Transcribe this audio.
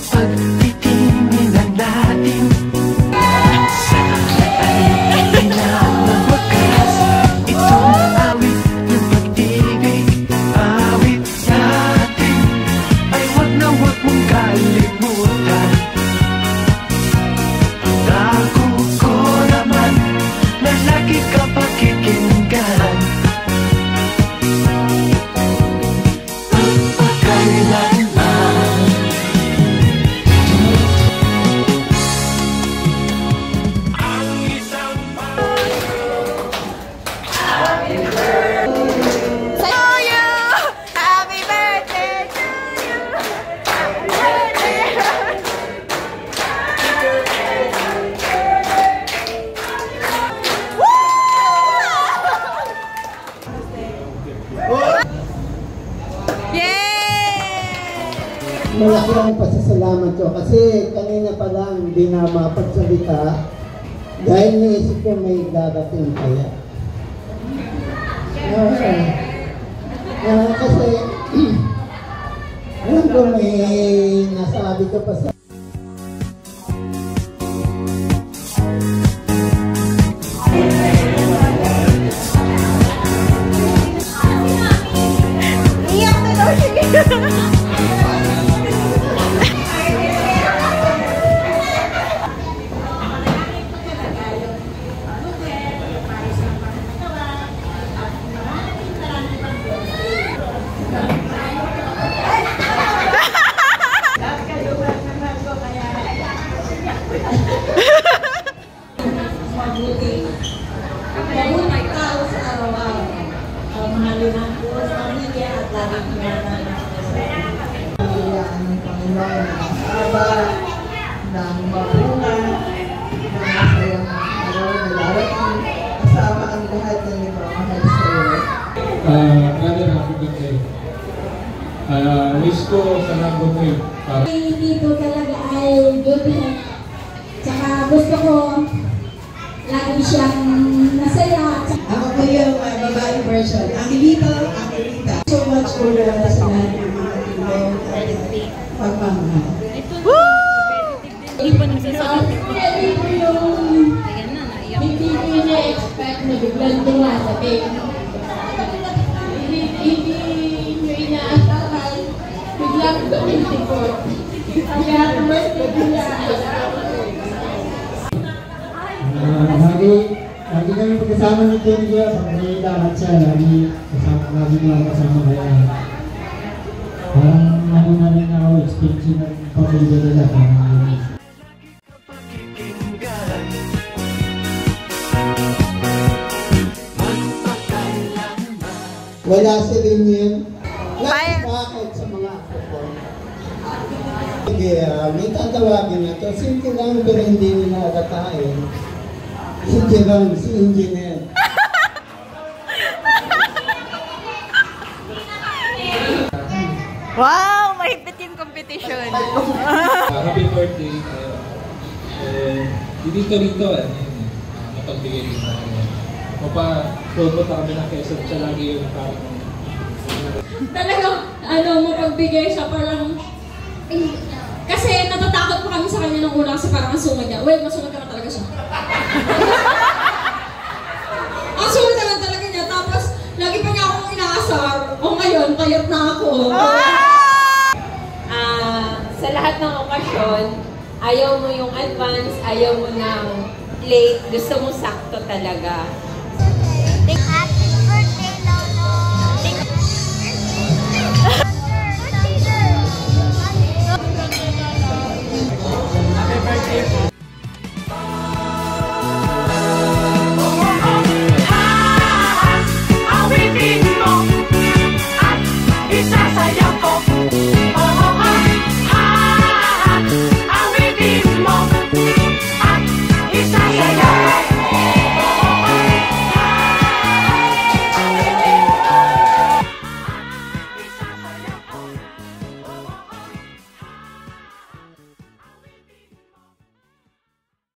pagtitinginan natin. Sana ay di na magwakas itong awit ng pag-ibig. Awit natin ay wag na wag mong kalimutan. Ako ko naman na lagi ka pakikinggan. Malaki ang pasasalamat ko kasi kanina pa lang hindi na mapagsalita dahil naisip ko may darating kaya. Kasi alam ko may nasabi ko pa sa mabuhay tao sa araw-araw. Mahalin ang Diyos, pamilya at laging iwanan ng pamilya ng Panginoon na masaba, ng mabunga, ng masayang araw na darating, kasama ang lahat ng nagmamahal sa iyo. Brother, happy birthday. Wish ko sa good trip. Hindi po talaga ay good health. Tsaka gusto ko lagi siyang masaya. Ako po yung babaeng version. Angelito, Angelita. So much for the sa lahat ng mga tulong at pagmamahal. Hindi po nagsasabi. Hindi po yung hindi ko ina-expect na biglang dumating. Hindi nyo inaasahan biglang dumating po. Kaya naman ko lagi kami pagkasama ni Kenja sa Manila at siya lagi kasama kaya parang na rin ako experience ng pamilya nila wala si Rinyen bakit sa mga ako ko. May tatawagin na to simple lang pero hindi nila kakain. Hindi lang, si Engineer. Wow! Mahigpit yung competition. Happy birthday. Dito napagbigay din natin. Pupunta kami ng Quezon, siya lagi yung parang talagang, mapagbigay siya parang, kasi natatakot pa kami sa kanya nung una kasi parang ang sungad niya. Well, masungad ka na talaga siya. Ang sungad ka na talaga niya. Tapos, lagi pa niya akong inaasar. O ngayon, kayat na ako. Sa lahat ng okasyon, ayaw mo yung advance, ayaw mo ng late, gusto mo sakto talaga.